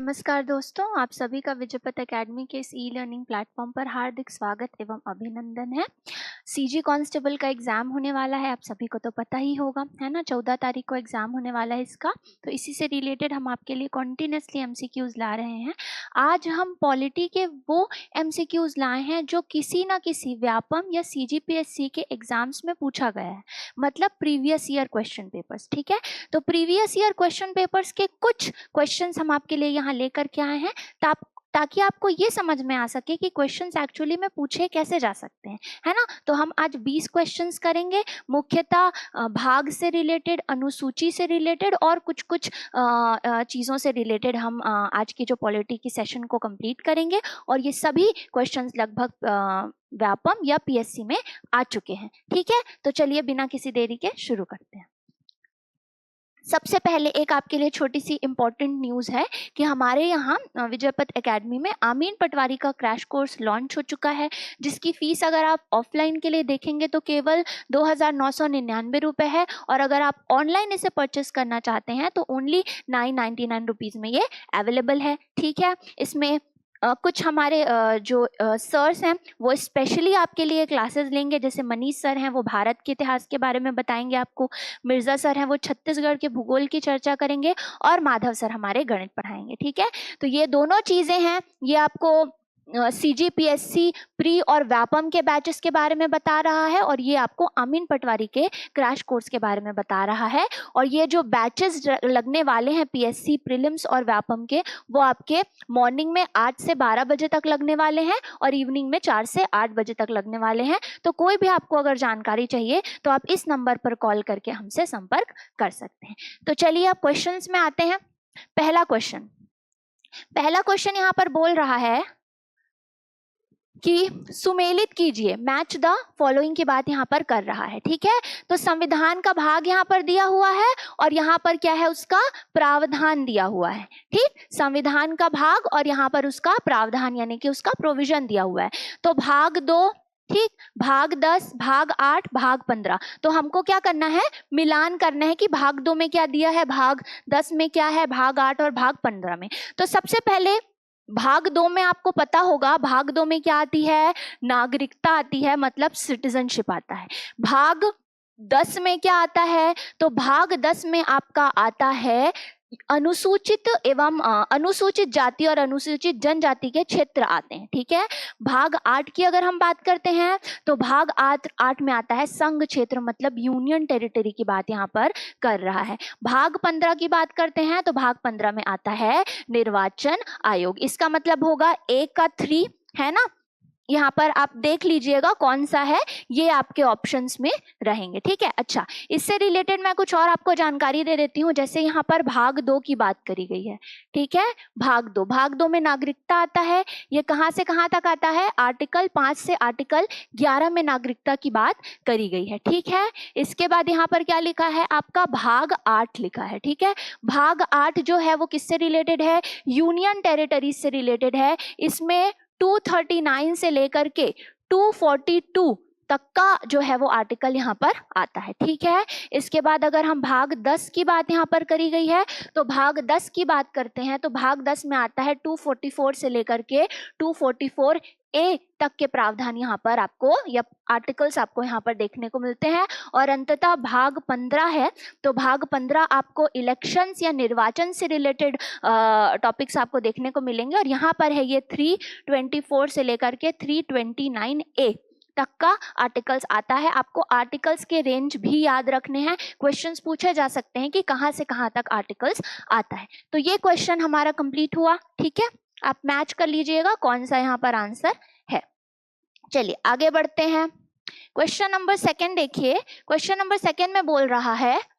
नमस्कार दोस्तों, आप सभी का विजयपथ एकेडमी के इस ई लर्निंग प्लेटफॉर्म पर हार्दिक स्वागत एवं अभिनंदन है। सीजी कांस्टेबल का एग्जाम होने वाला है, आप सभी को तो पता ही होगा, है ना। 14 तारीख को एग्जाम होने वाला है इसका। तो इसी से रिलेटेड हम आपके लिए कॉन्टिन्यूसली एमसीक्यूज ला रहे हैं। आज हम पॉलिटी के वो एमसीक्यूज लाए हैं जो किसी ना किसी व्यापम या सीजीपीएससी के एग्जाम्स में पूछा गया है, मतलब प्रीवियस ईयर क्वेश्चन पेपर्स। ठीक है, तो प्रीवियस ईयर क्वेश्चन पेपर्स के कुछ क्वेश्चंस हम आपके लिए यहाँ लेकर के आए हैं ताकि आपको ये समझ में आ सके कि क्वेश्चंस एक्चुअली में पूछे कैसे जा सकते हैं, है ना। तो हम आज 20 क्वेश्चंस करेंगे, मुख्यतः भाग से रिलेटेड, अनुसूची से रिलेटेड और कुछ कुछ चीज़ों से रिलेटेड हम आज की जो पॉलिटी की सेशन को कंप्लीट करेंगे। और ये सभी क्वेश्चंस लगभग व्यापम या पीएससी में आ चुके हैं। ठीक है, तो चलिए बिना किसी देरी के शुरू करते हैं। सबसे पहले एक आपके लिए छोटी सी इम्पोर्टेंट न्यूज़ है कि हमारे यहाँ विजयपथ एकेडमी में आमीन पटवारी का क्रैश कोर्स लॉन्च हो चुका है, जिसकी फीस अगर आप ऑफलाइन के लिए देखेंगे तो केवल 2,999 रुपये है, और अगर आप ऑनलाइन इसे परचेस करना चाहते हैं तो ओनली 999 रुपीज़ में ये अवेलेबल है। ठीक है, इसमें कुछ हमारे जो सर्स हैं वो स्पेशली आपके लिए क्लासेस लेंगे। जैसे मनीष सर हैं, वो भारत के इतिहास के बारे में बताएंगे आपको। मिर्ज़ा सर हैं, वो छत्तीसगढ़ के भूगोल की चर्चा करेंगे। और माधव सर हमारे गणित पढ़ाएंगे। ठीक है, तो ये दोनों चीज़ें हैं, ये आपको सीजीपीएससी प्री और व्यापम के बैचेस के बारे में बता रहा है, और ये आपको आमीन पटवारी के क्रैश कोर्स के बारे में बता रहा है। और ये जो बैचेस लगने वाले हैं पीएससी प्रीलिम्स और व्यापम के, वो आपके मॉर्निंग में 8 से 12 बजे तक लगने वाले हैं और इवनिंग में 4 से 8 बजे तक लगने वाले हैं। तो कोई भी आपको अगर जानकारी चाहिए तो आप इस नंबर पर कॉल करके हमसे संपर्क कर सकते हैं। तो चलिए अब क्वेश्चंस में आते हैं। पहला क्वेश्चन यहाँ पर बोल रहा है कि सुमेलित कीजिए, मैच द फॉलोइंग की बात यहाँ पर कर रहा है। ठीक है, तो संविधान का भाग यहाँ पर दिया हुआ है और यहाँ पर क्या है, उसका प्रावधान दिया हुआ है। ठीक, संविधान का भाग और यहाँ पर उसका प्रावधान यानी कि उसका प्रोविजन दिया हुआ है। तो भाग 2, ठीक, भाग 10, भाग 8, भाग 15। तो हमको क्या करना है, मिलान करना है कि भाग 2 में क्या दिया है, भाग 10 में क्या है, भाग 8 और भाग 15 में। तो सबसे पहले भाग 2 में आपको पता होगा, भाग 2 में क्या आती है, नागरिकता आती है, मतलब सिटीजनशिप आता है। भाग 10 में क्या आता है, तो भाग 10 में आपका आता है अनुसूचित एवं अनुसूचित जाति और अनुसूचित जनजाति के क्षेत्र आते हैं। ठीक है, भाग 8 की अगर हम बात करते हैं तो भाग 8 में आता है संघ क्षेत्र, मतलब यूनियन टेरिटरी की बात यहाँ पर कर रहा है। भाग 15 की बात करते हैं तो भाग 15 में आता है निर्वाचन आयोग। इसका मतलब होगा 1 का 3, है ना। यहाँ पर आप देख लीजिएगा कौन सा है, ये आपके ऑप्शंस में रहेंगे। ठीक है, अच्छा, इससे रिलेटेड मैं कुछ और आपको जानकारी दे देती हूँ। जैसे यहाँ पर भाग 2 की बात करी गई है। ठीक है, भाग 2 में नागरिकता आता है। ये कहाँ से कहाँ तक आता है, आर्टिकल 5 से आर्टिकल 11 में नागरिकता की बात करी गई है। ठीक है, इसके बाद यहाँ पर क्या लिखा है, आपका भाग 8 लिखा है। ठीक है, भाग 8 जो है वो किससे रिलेटेड है, यूनियन टेरिटरीज से रिलेटेड है। इसमें 239 से लेकर के 242 तक का जो है वो आर्टिकल यहाँ पर आता है। ठीक है, इसके बाद अगर हम भाग 10 की बात यहाँ पर करी गई है तो भाग 10 की बात करते हैं तो भाग 10 में आता है 244 से लेकर के 244 ए तक के प्रावधान यहाँ पर आपको या आर्टिकल्स आपको यहाँ पर देखने को मिलते हैं। और अंततः भाग 15 है, तो भाग 15 आपको इलेक्शंस या निर्वाचन से रिलेटेड टॉपिक्स आपको देखने को मिलेंगे। और यहाँ पर है ये 324 से लेकर के 329 ए तक का आर्टिकल्स आता है। आपको आर्टिकल्स के रेंज भी याद रखने हैं, क्वेश्चंस पूछे जा सकते हैं कि कहाँ से कहाँ तक आर्टिकल्स आता है। तो ये क्वेश्चन हमारा कंप्लीट हुआ। ठीक है, आप मैच कर लीजिएगा कौन सा यहाँ पर आंसर है। चलिए आगे बढ़ते हैं। क्वेश्चन नंबर 2 देखिए, क्वेश्चन नंबर 2 में बोल रहा है,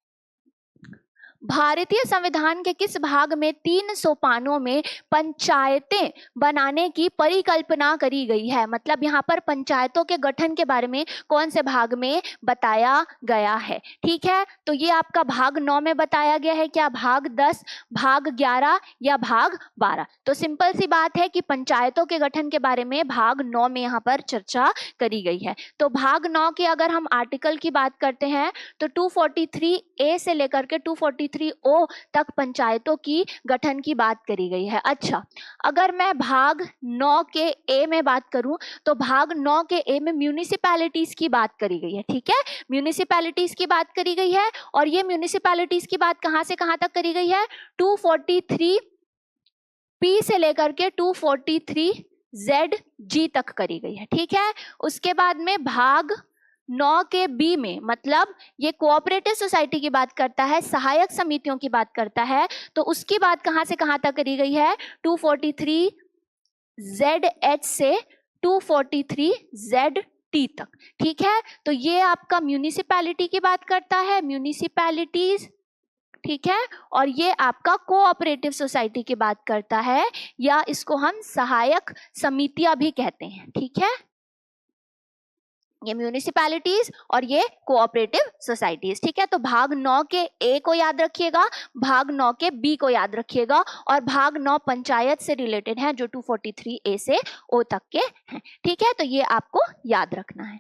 भारतीय संविधान के किस भाग में 3 सोपानों में पंचायतें बनाने की परिकल्पना करी गई है। मतलब यहाँ पर पंचायतों के गठन के बारे में कौन से भाग में बताया गया है। ठीक है, तो ये आपका भाग 9 में बताया गया है। क्या भाग 10, भाग 11 या भाग 12? तो सिंपल सी बात है कि पंचायतों के गठन के बारे में भाग 9 में यहाँ पर चर्चा करी गई है। तो भाग 9 के अगर हम आर्टिकल की बात करते हैं तो 243 ए से लेकर के 243 243O तक पंचायतों की गठन की बात करी गई है। अच्छा, अगर मैं भाग 9 के ए में बात करूं तो भाग 9 के ए में म्यूनिसिपैलिटीज की बात करी गई है। ठीक है, म्यूनिसिपैलिटीज की बात करी गई है और ये म्यूनिसिपैलिटीज की बात कहां से कहां तक करी गई है? 243P से लेकर के 243ZG तक करी गई है। ठीक है, उसके बाद में भाग 9 के बी में, मतलब ये कोऑपरेटिव सोसाइटी की बात करता है, सहायक समितियों की बात करता है, तो उसकी बात कहां से कहां तक करी गई है? 243ZH से 243ZT तक। ठीक है, तो ये आपका म्यूनिसिपैलिटी की बात करता है, म्यूनिसिपैलिटीज। ठीक है, और ये आपका कोऑपरेटिव सोसाइटी की बात करता है, या इसको हम सहायक समितियां भी कहते हैं। ठीक है, ये म्यूनिसिपैलिटीज और ये कोऑपरेटिव सोसाइटीज। ठीक है, तो भाग 9 के ए को याद रखिएगा, भाग 9 के बी को याद रखिएगा, और भाग 9 पंचायत से रिलेटेड है जो 243A से O तक के हैं। ठीक है, तो ये आपको याद रखना है।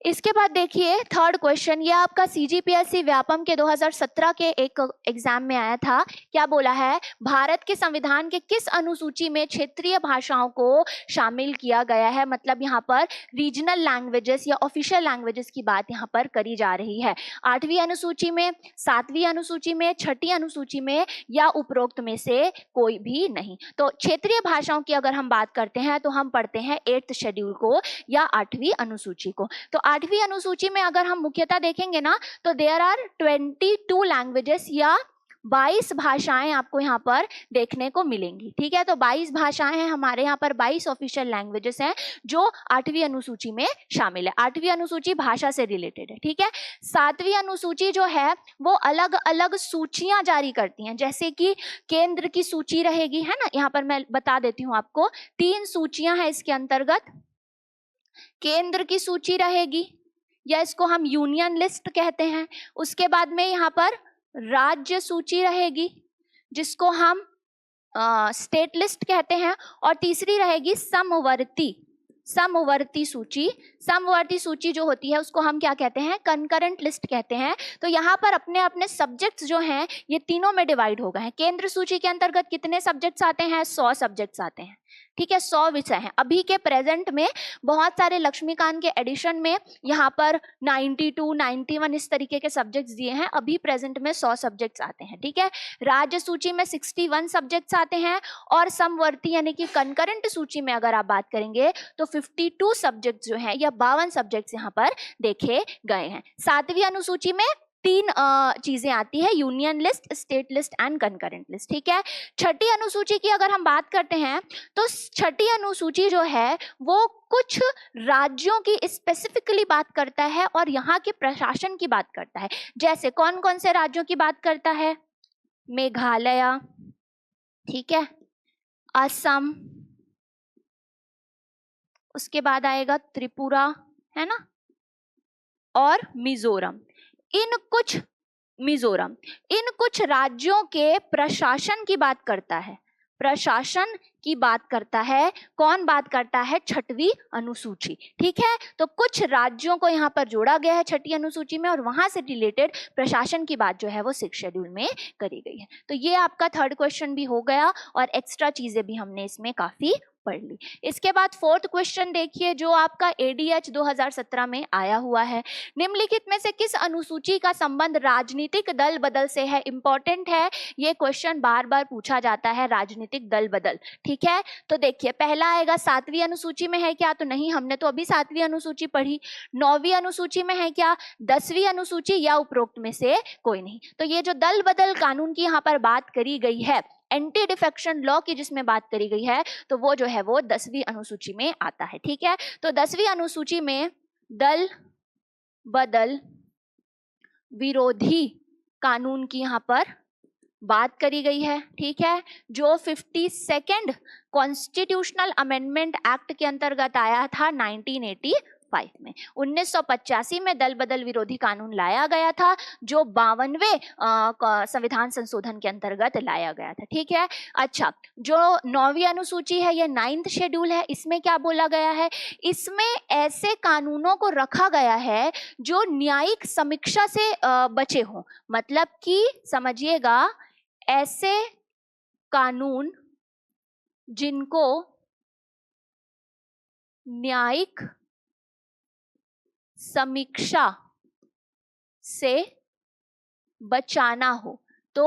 इसके बाद देखिए थर्ड क्वेश्चन, ये आपका CGPSC व्यापम के 2017 के एक एग्जाम में आया था। क्या बोला है? भारत के संविधान के किस अनुसूची में क्षेत्रीय भाषाओं को शामिल किया गया है? मतलब यहाँ पर रीजनल लैंग्वेजेस या ऑफिशियल लैंग्वेजेस की बात यहाँ पर करी जा रही है। 8वीं अनुसूची में, 7वीं अनुसूची में, 6ठी अनुसूची में, या उपरोक्त में से कोई भी नहीं। तो क्षेत्रीय भाषाओं की अगर हम बात करते हैं तो हम पढ़ते हैं 8th शेड्यूल को या 8वीं अनुसूची को। तो 8वीं अनुसूची में अगर हम मुख्यतः देखेंगे ना, तो देयर आर 22 लैंग्वेजेस या 22 भाषाएं आपको यहाँ पर देखने को मिलेंगी। ठीक है, तो 22 भाषाएं हैं हमारे यहाँ पर, 22 ऑफिशियल लैंग्वेजेस हैं जो 8वीं अनुसूची में शामिल है। 8वीं अनुसूची भाषा से रिलेटेड है। ठीक है, 7वीं अनुसूची जो है वो अलग अलग सूचियां जारी करती हैं, जैसे कि केंद्र की सूची रहेगी, है ना। यहाँ पर मैं बता देती हूँ आपको, 3 सूचियां हैं इसके अंतर्गत। केंद्र की सूची रहेगी, या इसको हम यूनियन लिस्ट कहते हैं। उसके बाद में यहाँ पर राज्य सूची रहेगी, जिसको हम स्टेट लिस्ट कहते हैं। और तीसरी रहेगी समवर्ती सूची। समवर्ती सूची जो होती है उसको हम क्या कहते हैं? कंकरेंट लिस्ट कहते हैं। तो यहाँ पर अपने अपने सब्जेक्ट्स जो हैं ये तीनों में डिवाइड हो गए हैं। केंद्र सूची के अंतर्गत कितने सब्जेक्ट्स आते हैं? 100 सब्जेक्ट्स आते हैं। ठीक है, 100 विषय हैं। अभी के प्रेजेंट में बहुत सारे लक्ष्मीकांत के एडिशन में यहाँ पर 92, 91 इस तरीके के सब्जेक्ट्स दिए हैं। अभी प्रेजेंट में 100 सब्जेक्ट्स आते हैं। ठीक है, राज्य सूची में 61 सब्जेक्ट्स आते हैं, और समवर्ती यानी कि कंकरेंट सूची में अगर आप बात करेंगे तो 52 सब्जेक्ट्स जो हैं या 52 सब्जेक्ट्स यहाँ पर देखे गए हैं। 7वीं अनुसूची में 3 चीजें आती है, union list, state list and concurrent list. ठीक है, 6ठी अनुसूची की अगर हम बात करते हैं तो 6ठी अनुसूची जो है वो कुछ राज्यों की स्पेसिफिकली बात करता है और यहाँ के प्रशासन की बात करता है। जैसे कौन कौन से राज्यों की बात करता है? मेघालय, ठीक है, असम, उसके बाद आएगा त्रिपुरा, है ना, और मिजोरम। इन कुछ राज्यों के प्रशासन की बात करता है। प्रशासन की बात करता है, कौन बात करता है? 6वीं अनुसूची। ठीक है, तो कुछ राज्यों को यहाँ पर जोड़ा गया है 6ठी अनुसूची में, और वहां से रिलेटेड प्रशासन की बात जो है वो 6th शेड्यूल में करी गई है। तो ये आपका थर्ड क्वेश्चन भी हो गया, और एक्स्ट्रा चीजें भी हमने इसमें काफी पढ़ ली। इसके बाद 4th क्वेश्चन देखिए, जो आपका ADH 2017 में आया हुआ है। निम्नलिखित में से किस अनुसूची का संबंध राजनीतिक दल बदल से है? इंपॉर्टेंट है ये क्वेश्चन, बार बार पूछा जाता है, राजनीतिक दल बदल। ठीक है, तो देखिए पहला आएगा 7वीं अनुसूची में है क्या? तो नहीं, हमने तो अभी 7वीं अनुसूची पढ़ी। 9वीं अनुसूची में है क्या? 10वीं अनुसूची, या उपरोक्त में से कोई नहीं। तो ये जो दल बदल कानून की यहाँ पर बात करी गई है, एंटी डिफेक्शन लॉ की जिसमें बात करी गई है, तो वो जो है वो 10वीं अनुसूची में आता है। ठीक है, तो 10वीं अनुसूची में दल बदल विरोधी कानून की यहाँ पर बात करी गई है। ठीक है, जो 52nd कॉन्स्टिट्यूशनल अमेंडमेंट एक्ट के अंतर्गत आया था 1985 1985 में। 1985 में दल बदल विरोधी कानून लाया गया था जो 52वें संविधान संशोधन के अंतर्गत लाया गया था। ठीक है। अच्छा, जो 9वीं अनुसूची है, ये 9th शेड्यूल है, इसमें क्या बोला गया है? इसमें ऐसे कानूनों को रखा गया है जो न्यायिक समीक्षा से बचे हों। मतलब कि समझिएगा, ऐसे कानून जिनको न्यायिक समीक्षा से बचाना हो। तो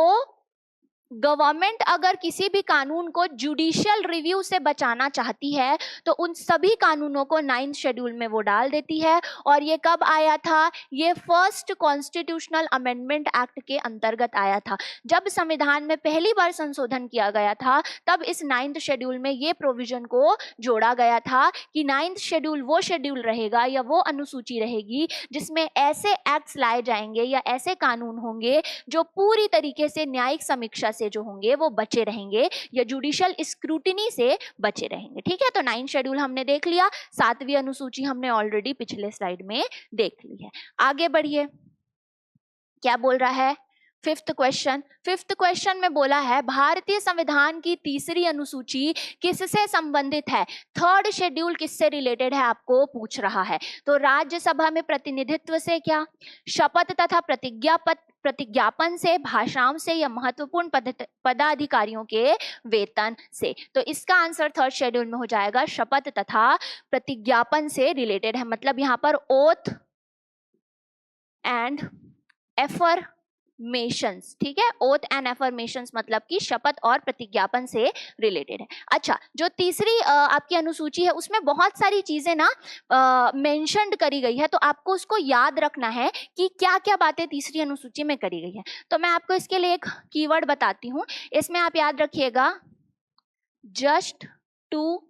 गवर्नमेंट अगर किसी भी कानून को जुडिशियल रिव्यू से बचाना चाहती है तो उन सभी कानूनों को 9th शेड्यूल में वो डाल देती है। और ये कब आया था? ये फर्स्ट कॉन्स्टिट्यूशनल अमेंडमेंट एक्ट के अंतर्गत आया था। जब संविधान में पहली बार संशोधन किया गया था तब इस 9th शेड्यूल में ये प्रोविजन को जोड़ा गया था कि 9th शेड्यूल वो शेड्यूल रहेगा या वो अनुसूची रहेगी जिसमें ऐसे एक्ट्स लाए जाएंगे या ऐसे कानून होंगे जो पूरी तरीके से न्यायिक समीक्षा से जो होंगे वो बचे रहेंगे या जुडिशियल स्क्रूटिनी से बचे रहेंगे। ठीक है। तो 9th शेड्यूल हमने देख लिया, 7वीं अनुसूची हमने ऑलरेडी पिछले स्लाइड में देख ली है। आगे बढ़िए, क्या बोल रहा है? फिफ्थ क्वेश्चन में बोला है भारतीय संविधान की तीसरी अनुसूची किससे संबंधित है? 3rd शेड्यूल किससे रिलेटेड है आपको पूछ रहा है। तो राज्यसभा में प्रतिनिधित्व से, क्या शपथ तथा प्रतिज्ञापन से, भाषाओं से या महत्वपूर्ण पदाधिकारियों के वेतन से? तो इसका आंसर 3rd शेड्यूल में हो जाएगा, शपथ तथा प्रतिज्ञापन से रिलेटेड है। मतलब यहाँ पर ओथ एंड एफर्मेशंस। ठीक है, ओथ एंड एफर्मेशंस मतलब कि शपथ और प्रतिज्ञापन से रिलेटेड है। अच्छा, जो तीसरी आपकी अनुसूची है उसमें बहुत सारी चीजें ना मेंशन्ड करी गई है, तो आपको उसको याद रखना है कि क्या क्या बातें तीसरी अनुसूची में करी गई है। तो मैं आपको इसके लिए एक कीवर्ड बताती हूँ, इसमें आप याद रखिएगा जस्ट टू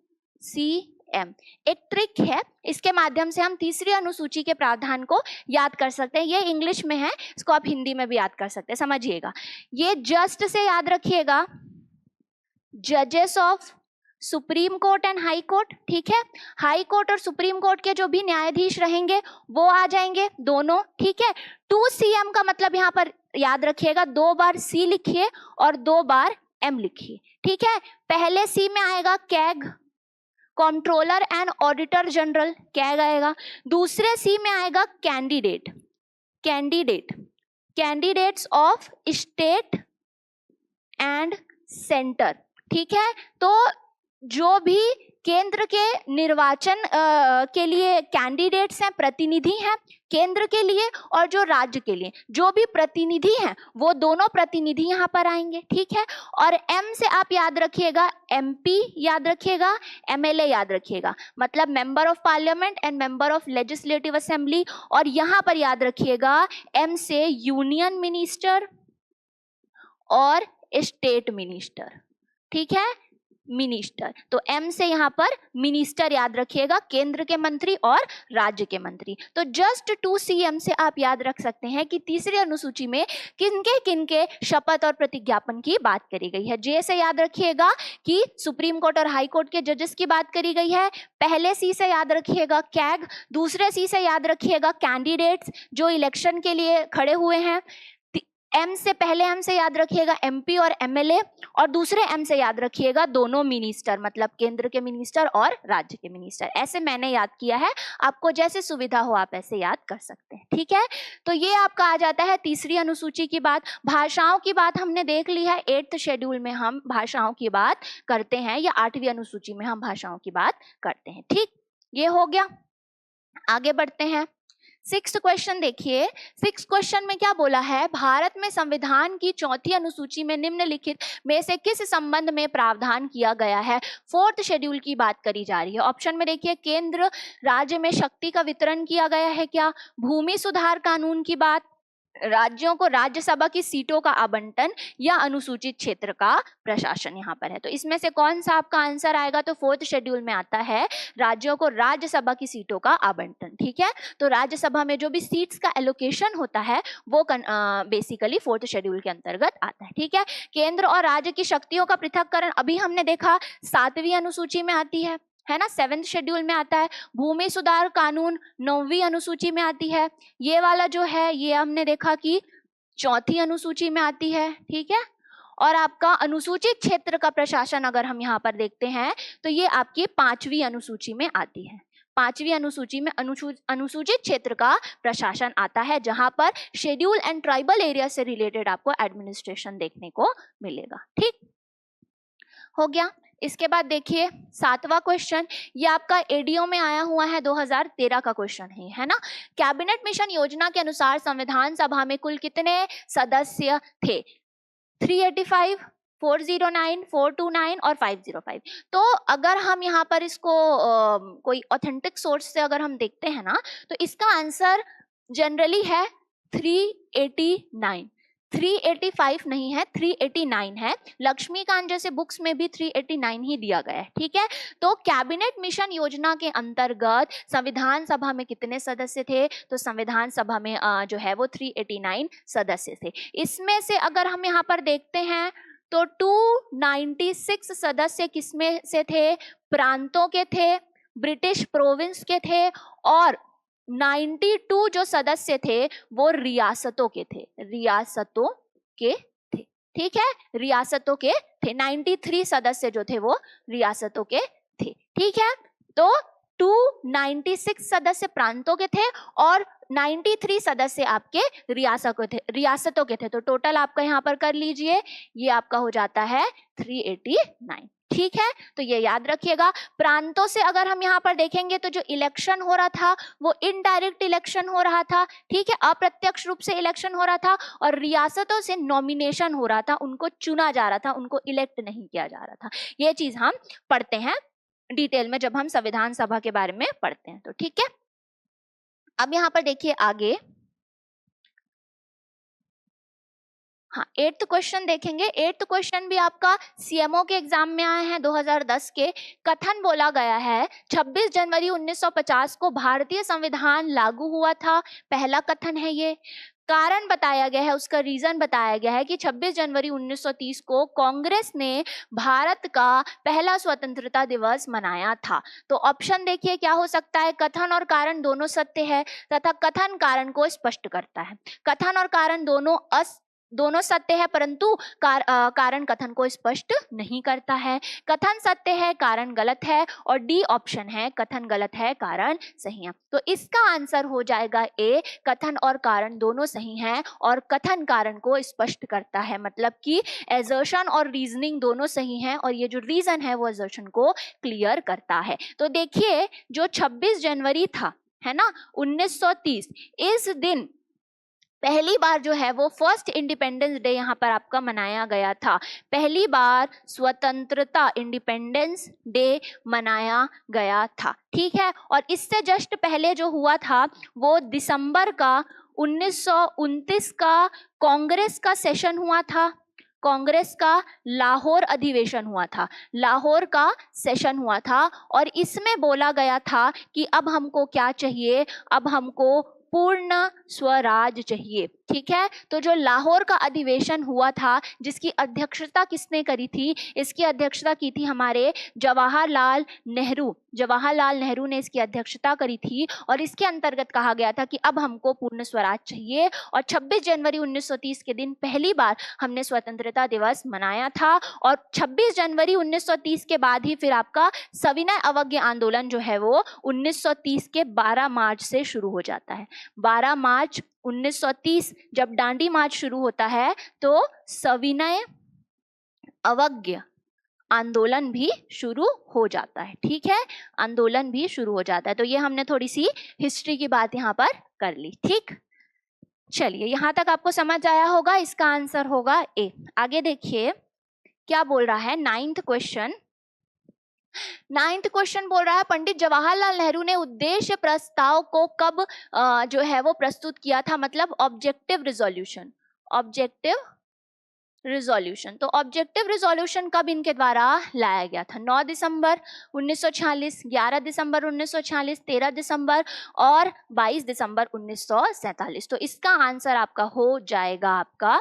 सी एम। एक ट्रिक है, इसके माध्यम से हम तीसरी अनुसूची के प्रावधान को याद कर सकते हैं। ये इंग्लिश में है, इसको आप हिंदी में भी याद कर सकते हैं। समझिएगा, ये जस्ट से याद रखिएगा जजेस of supreme court and high court. ठीक है, हाई कोर्ट और सुप्रीम कोर्ट के जो भी न्यायाधीश रहेंगे वो आ जाएंगे दोनों। ठीक है, 2CM का मतलब यहाँ पर याद रखिएगा 2 बार C लिखिए और 2 बार M लिखिए। ठीक है, पहले C में आएगा CAG, controller and auditor general, CAG आएगा। दूसरे C में आएगा candidates of state and centre. ठीक है, तो जो भी केंद्र के निर्वाचन के लिए कैंडिडेट्स हैं, प्रतिनिधि हैं केंद्र के लिए और जो राज्य के लिए जो भी प्रतिनिधि हैं वो दोनों प्रतिनिधि यहाँ पर आएंगे। ठीक है, और M से आप याद रखिएगा MP याद रखिएगा, MLA याद रखिएगा, मतलब member of parliament and member of legislative assembly. और यहाँ पर याद रखिएगा M से यूनियन मिनिस्टर और स्टेट मिनिस्टर। ठीक है, मिनिस्टर, तो M से यहाँ पर मिनिस्टर याद रखिएगा, केंद्र के मंत्री और राज्य के मंत्री। तो जस्ट 2CM से आप याद रख सकते हैं कि तीसरी अनुसूची में किनके किनके शपथ और प्रतिज्ञापन की बात करी गई है। J से याद रखिएगा कि सुप्रीम कोर्ट और हाई कोर्ट के जजेस की बात करी गई है। पहले C से याद रखिएगा कैग, दूसरे C से याद रखिएगा कैंडिडेट्स जो इलेक्शन के लिए खड़े हुए हैं। M से पहले M से याद रखिएगा MP और MLA, और दूसरे M से याद रखिएगा दोनों मिनिस्टर, मतलब केंद्र के मिनिस्टर और राज्य के मिनिस्टर। ऐसे मैंने याद किया है, आपको जैसे सुविधा हो आप ऐसे याद कर सकते हैं। ठीक है, तो ये आपका आ जाता है तीसरी अनुसूची की बात। भाषाओं की बात हमने देख ली है, 8th शेड्यूल में हम भाषाओं की बात करते हैं या 8वीं अनुसूची में हम भाषाओं की बात करते हैं। ठीक, ये हो गया। आगे बढ़ते हैं, 6th क्वेश्चन देखिए। 6th क्वेश्चन में क्या बोला है? भारत में संविधान की 4थी अनुसूची में निम्नलिखित में से किस संबंध में प्रावधान किया गया है? 4th शेड्यूल की बात करी जा रही है। ऑप्शन में देखिए, केंद्र राज्य में शक्ति का वितरण किया गया है क्या? भूमि सुधार कानून की बात, राज्यों को राज्यसभा की सीटों का आवंटन या अनुसूचित क्षेत्र का प्रशासन यहाँ पर है। तो इसमें से कौन सा आपका आंसर आएगा? तो 4th शेड्यूल में आता है राज्यों को राज्यसभा की सीटों का आवंटन। ठीक है, तो राज्यसभा में जो भी सीट्स का एलोकेशन होता है वो बेसिकली 4th शेड्यूल के अंतर्गत आता है। ठीक है, केंद्र और राज्य की शक्तियों का पृथक्करण अभी हमने देखा 7वीं अनुसूची में आती है। है ना, 7th शेड्यूल में आता है। भूमि सुधार कानून 9वीं अनुसूची में आती है। ये वाला जो है ये हमने देखा कि 4थी अनुसूची में आती है, ठीक है। और आपका अनुसूचित क्षेत्र का प्रशासन अगर हम यहाँ पर देखते हैं तो ये आपकी 5वीं अनुसूची में आती है। 5वीं अनुसूची में अनुसूचित क्षेत्र का प्रशासन आता है, जहां पर शेड्यूल एंड ट्राइबल एरिया से रिलेटेड आपको एडमिनिस्ट्रेशन देखने को मिलेगा। ठीक हो गया। इसके बाद देखिए 7वां क्वेश्चन, ये आपका एडीओ में आया हुआ है, 2013 का क्वेश्चन है ना। कैबिनेट मिशन योजना के अनुसार संविधान सभा में कुल कितने सदस्य थे? 385, 409, 429 और 505। तो अगर हम यहाँ पर इसको कोई ऑथेंटिक सोर्स से अगर हम देखते हैं ना, तो इसका आंसर जनरली है 389। 385 नहीं है, 389 है। लक्ष्मीकांत जैसे बुक्स में भी 389 ही दिया गया है, ठीक है। तो कैबिनेट मिशन योजना के अंतर्गत संविधान सभा में कितने सदस्य थे? तो संविधान सभा में जो है वो 389 सदस्य थे। इसमें से अगर हम यहाँ पर देखते हैं तो 296 सदस्य किसमें से थे? प्रांतों के थे, ब्रिटिश प्रोविंस के थे, और 92 जो सदस्य थे वो रियासतों के थे, रियासतों के थे, ठीक है, रियासतों के थे। 93 सदस्य जो थे वो रियासतों के थे, ठीक है। तो 296 सदस्य प्रांतों के थे और 93 सदस्य आपके रियासतों के थे। तो टोटल आपका यहाँ पर कर लीजिए, ये आपका हो जाता है 389, ठीक है। तो ये याद रखिएगा। प्रांतों से अगर हम यहाँ पर देखेंगे तो जो इलेक्शन हो रहा था वो इनडायरेक्ट इलेक्शन हो रहा था, ठीक है, अप्रत्यक्ष रूप से इलेक्शन हो रहा था। और रियासतों से नॉमिनेशन हो रहा था, उनको चुना जा रहा था, उनको इलेक्ट नहीं किया जा रहा था। ये चीज हम पढ़ते हैं डिटेल में जब हम संविधान सभा के बारे में पढ़ते हैं, तो ठीक है। अब यहाँ पर देखिए आगे, हाँ 8th क्वेश्चन देखेंगे। 8th क्वेश्चन भी आपका सीएमओ के एग्जाम में आए हैं 2010 के। कथन बोला गया है 26 जनवरी 1950 को भारतीय संविधान लागू हुआ था। पहला कथन है ये। कारण बताया गया है, उसका रीजन बताया गया है कि 26 जनवरी 1930 को कांग्रेस ने भारत का पहला स्वतंत्रता दिवस मनाया था। तो ऑप्शन देखिए क्या हो सकता है? कथन और कारण दोनों सत्य है तथा कथन कारण को स्पष्ट करता है। कथन और कारण दोनों सत्य है, परंतु कारण कथन को स्पष्ट नहीं करता है। कथन सत्य है, कारण गलत है, और डी ऑप्शन है, कथन गलत है, कारण सही है। तो इसका आंसर हो जाएगा ए, कथन और कारण दोनों सही हैं और कथन कारण को स्पष्ट करता है। मतलब कि एजर्शन और रीजनिंग दोनों सही हैं और ये जो रीजन है वो एजर्शन को क्लियर करता है। तो देखिए जो 26 जनवरी था, है ना, 1930, इस दिन पहली बार जो है वो फर्स्ट इंडिपेंडेंस डे यहाँ पर आपका मनाया गया था। पहली बार स्वतंत्रता इंडिपेंडेंस डे मनाया गया था, ठीक है। और इससे जस्ट पहले जो हुआ था वो दिसंबर का 1929 का कांग्रेस का सेशन हुआ था। कांग्रेस का लाहौर अधिवेशन हुआ था, लाहौर का सेशन हुआ था, और इसमें बोला गया था कि अब हमको क्या चाहिए? अब हमको पूर्ण स्वराज चाहिए, ठीक है। तो जो लाहौर का अधिवेशन हुआ था, जिसकी अध्यक्षता किसने करी थी? इसकी अध्यक्षता की थी हमारे जवाहरलाल नेहरू। जवाहरलाल नेहरू ने इसकी अध्यक्षता करी थी और इसके अंतर्गत कहा गया था कि अब हमको पूर्ण स्वराज चाहिए। और 26 जनवरी 1930 के दिन पहली बार हमने स्वतंत्रता दिवस मनाया था। और 26 जनवरी 1930 के बाद ही फिर आपका सविनय अवज्ञा आंदोलन जो है वो 1930 के 12 मार्च से शुरू हो जाता है। 12 मार्च 1930 जब दांडी मार्च शुरू होता है तो सविनय अवज्ञा आंदोलन भी शुरू हो जाता है, ठीक है, आंदोलन भी शुरू हो जाता है। तो ये हमने थोड़ी सी हिस्ट्री की बात यहाँ पर कर ली, ठीक। चलिए यहाँ तक आपको समझ आया होगा, इसका आंसर होगा ए। आगे देखिए क्या बोल रहा है 9th क्वेश्चन। 9th क्वेश्चन बोल रहा है पंडित जवाहरलाल नेहरू ने उद्देश्य प्रस्ताव को कब जो है वो प्रस्तुत किया था? मतलब ऑब्जेक्टिव रिजोल्यूशन, ऑब्जेक्टिव रिजोल्यूशन। तो ऑब्जेक्टिव रिजोल्यूशन कब इनके द्वारा लाया गया था? 9 दिसंबर 1946, 11 दिसंबर 1946, 13 दिसंबर और 22 दिसंबर 1947। तो इसका आंसर आपका हो जाएगा आपका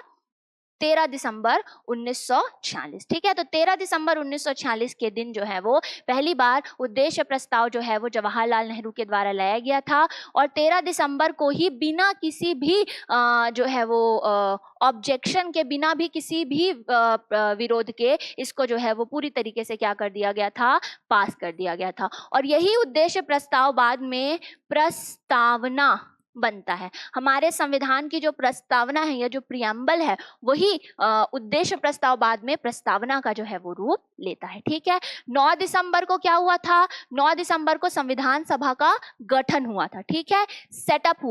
13 दिसंबर 1946। ठीक है, तो 13 दिसंबर 1946 के दिन जो है वो पहली बार उद्देश्य प्रस्ताव जो है वो जवाहरलाल नेहरू के द्वारा लाया गया था, और 13 दिसंबर को ही बिना किसी भी जो है वो ऑब्जेक्शन के, बिना भी किसी भी विरोध के इसको जो है वो पूरी तरीके से क्या कर दिया गया था, पास कर दिया गया था। और यही उद्देश्य प्रस्ताव बाद में प्रस्तावना बनता है। हमारे संविधान की जो प्रस्तावना है या जो प्रियम्बल है वही उद्देश्य प्रस्ताव बाद में प्रस्तावना का जो है वो रूप लेता है। ठीक है, 9 दिसंबर को क्या हुआ था, 9 दिसंबर को संविधान सभा का गठन हुआ था। ठीक है, सेटअप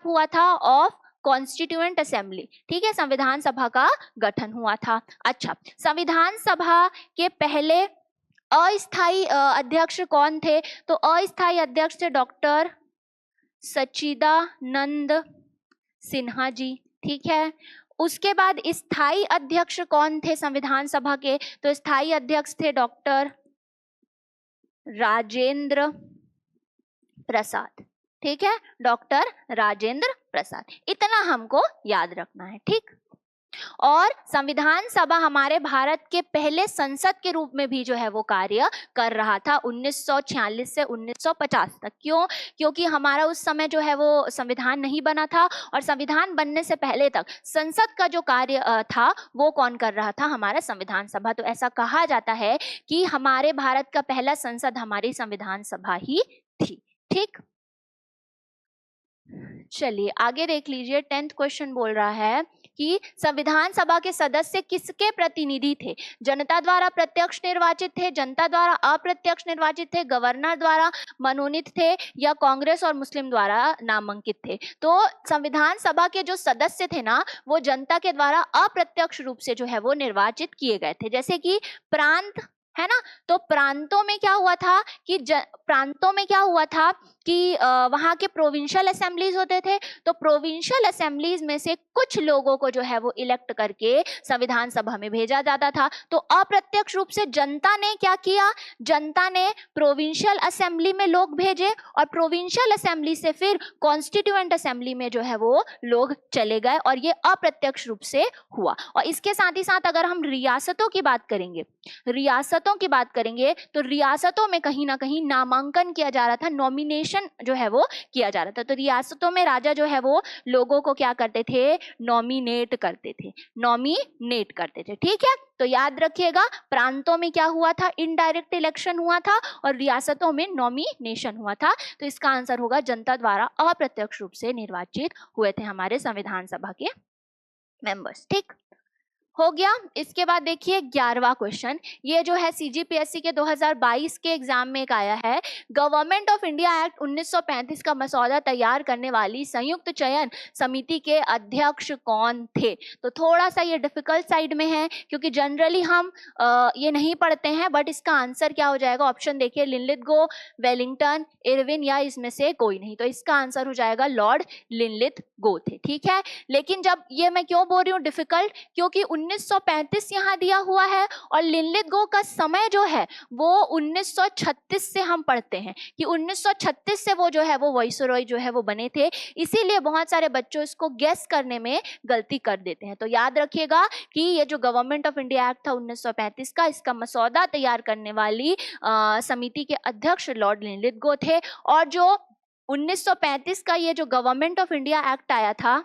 हुआ था ऑफ कॉन्स्टिट्यूएंट असेंबली। ठीक है, संविधान सभा का गठन हुआ था। अच्छा, संविधान सभा के पहले अस्थायी अध्यक्ष कौन थे, तो अस्थायी अध्यक्ष थे डॉक्टर सच्चिदानंद सिन्हा जी। ठीक है, उसके बाद स्थायी अध्यक्ष कौन थे संविधान सभा के, तो स्थायी अध्यक्ष थे डॉक्टर राजेंद्र प्रसाद। ठीक है, डॉक्टर राजेंद्र प्रसाद, इतना हमको याद रखना है। ठीक, और संविधान सभा हमारे भारत के पहले संसद के रूप में भी जो है वो कार्य कर रहा था 1946 से 1950 तक। क्यों? क्योंकि हमारा उस समय जो है वो संविधान नहीं बना था, और संविधान बनने से पहले तक संसद का जो कार्य था वो कौन कर रहा था, हमारा संविधान सभा। तो ऐसा कहा जाता है कि हमारे भारत का पहला संसद हमारी संविधान सभा ही थी। ठीक, चलिए आगे देख लीजिए। 10th क्वेश्चन बोल रहा है कि संविधान सभा के सदस्य किसके प्रतिनिधि थे, जनता द्वारा प्रत्यक्ष निर्वाचित थे, जनता द्वारा अप्रत्यक्ष निर्वाचित थे, गवर्नर द्वारा मनोनीत थे, या कांग्रेस और मुस्लिम द्वारा नामांकित थे। तो संविधान सभा के जो सदस्य थे ना, वो जनता के द्वारा अप्रत्यक्ष रूप से जो है वो निर्वाचित किए गए थे। जैसे कि प्रांत है ना, तो प्रांतों में क्या हुआ था कि वहाँ के प्रोविंशियल असेंबलीज होते थे, तो प्रोविंशियल असेंबलीज में से कुछ लोगों को जो है वो इलेक्ट करके संविधान सभा में भेजा जाता था। तो अप्रत्यक्ष रूप से जनता ने क्या किया, जनता ने प्रोविंशियल असेंबली में लोग भेजे, और प्रोविंशियल असेंबली से फिर कॉन्स्टिट्यूएंट असेंबली में जो है वो लोग चले गए, और ये अप्रत्यक्ष रूप से हुआ। और इसके साथ ही साथ अगर हम रियासतों की बात करेंगे तो रियासतों में कहीं ना कहीं नामांकन किया जा रहा था, नॉमिनेशन जो है वो किया जा रहा था। तो रियासतों में राजा जो है वो लोगों को क्या करते थे, नॉमिनेट करते थे। ठीक है, तो याद रखिएगा, प्रांतों में क्या हुआ था, इनडायरेक्ट इलेक्शन हुआ था, और रियासतों में नॉमिनेशन हुआ था। तो इसका आंसर होगा जनता द्वारा अप्रत्यक्ष रूप से निर्वाचित हुए थे हमारे संविधान सभा के मेंबर्स। ठीक हो गया। इसके बाद देखिए 11वां क्वेश्चन, ये जो है सीजीपीएससी के 2022 के एग्जाम में एक आया है। गवर्नमेंट ऑफ इंडिया एक्ट 1935 का मसौदा तैयार करने वाली संयुक्त चयन समिति के अध्यक्ष कौन थे। तो थोड़ा सा ये डिफिकल्ट साइड में है, क्योंकि जनरली हम ये नहीं पढ़ते हैं, बट इसका आंसर क्या हो जाएगा, ऑप्शन देखिए, लिनलिथगो, वेलिंगटन, इरविन, या इसमें से कोई नहीं। तो इसका आंसर हो जाएगा लॉर्ड लिनलिथगो थे। ठीक है, लेकिन जब ये मैं क्यों बोल रही हूँ डिफिकल्ट, क्योंकि 1935 यहाँ दिया हुआ है, और लिनलिथगो का समय जो है वो 1936 से हम पढ़ते हैं कि 1936 से वो जो है वो वाइसरॉय जो है वो बने थे। इसीलिए बहुत सारे बच्चों इसको गेस करने में गलती कर देते हैं। तो याद रखिएगा कि ये जो गवर्नमेंट ऑफ इंडिया एक्ट था 1935 का, इसका मसौदा तैयार करने वाली समिति के अध्यक्ष लॉर्ड लिनलिथगो थे। और जो 1935 का ये जो गवर्नमेंट ऑफ इंडिया एक्ट आया था,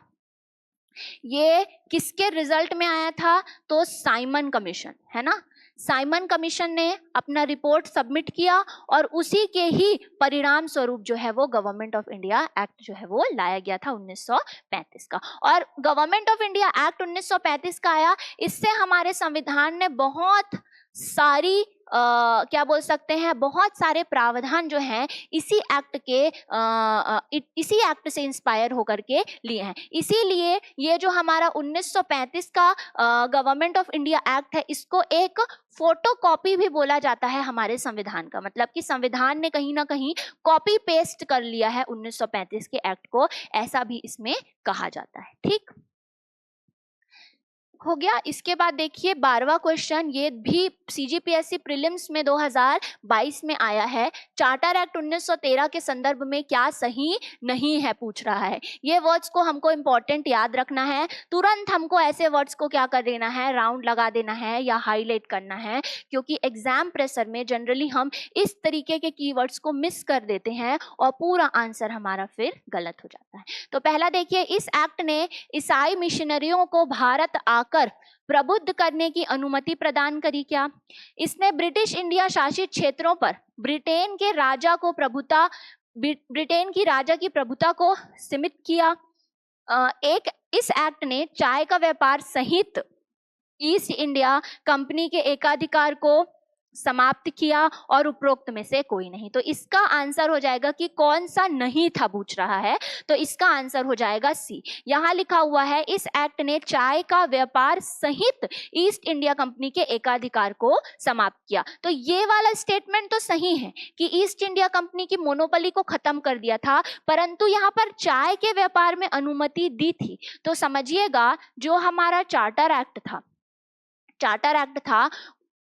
ये किसके रिजल्ट में आया था, तो साइमन कमीशन, है ना। साइमन कमीशन ने अपना रिपोर्ट सबमिट किया, और उसी के ही परिणाम स्वरूप जो है वो गवर्नमेंट ऑफ इंडिया एक्ट जो है वो लाया गया था 1935 का। और गवर्नमेंट ऑफ इंडिया एक्ट 1935 का आया, इससे हमारे संविधान ने बहुत सारी क्या बोल सकते हैं, बहुत सारे प्रावधान जो हैं इसी एक्ट से इंस्पायर होकर के लिए हैं। इसीलिए ये जो हमारा 1935 का गवर्नमेंट ऑफ इंडिया एक्ट है, इसको एक फोटोकॉपी भी बोला जाता है हमारे संविधान का। मतलब कि संविधान ने कहीं ना कहीं कॉपी पेस्ट कर लिया है 1935 के एक्ट को, ऐसा भी इसमें कहा जाता है। ठीक, हो गया। इसके बाद देखिए 12वां क्वेश्चन, ये भी सीजीपीएससी प्रीलिम्स में 2022 में आया है। चार्टर एक्ट 1913 के संदर्भ में क्या सही नहीं है पूछ रहा है। ये वर्ड्स को हमको इंपॉर्टेंट याद रखना है। तुरंत हमको ऐसे वर्ड्स को क्या कर देना है, राउंड लगा देना है या हाईलाइट करना है, क्योंकि एग्जाम प्रेशर में जनरली हम इस तरीके के कीवर्ड्स को मिस कर देते हैं और पूरा आंसर हमारा फिर गलत हो जाता है। तो पहला देखिए, इस एक्ट ने ईसाई मिशनरियों को भारत आकर प्रबुद्ध करने की अनुमति प्रदान करी क्या? इसने ब्रिटिश इंडिया शासित क्षेत्रों पर ब्रिटेन के राजा को प्रभुता ब्रिटेन की राजा की प्रभुता को सीमित किया। इस एक्ट ने चाय का व्यापार सहित ईस्ट इंडिया कंपनी के एकाधिकार को समाप्त किया, और उपरोक्त में से कोई नहीं। तो इसका आंसर हो जाएगा कि कौन सा नहीं था पूछ रहा है, तो इसका आंसर हो जाएगा सी। यहां लिखा हुआ है इस एक्ट ने चाय का व्यापार सहित ईस्ट इंडिया कंपनी के एकाधिकार को समाप्त किया। तो ये वाला स्टेटमेंट तो सही है कि ईस्ट इंडिया कंपनी की मोनोपोली को खत्म कर दिया था, परंतु यहाँ पर चाय के व्यापार में अनुमति दी थी। तो समझिएगा, जो हमारा चार्टर एक्ट था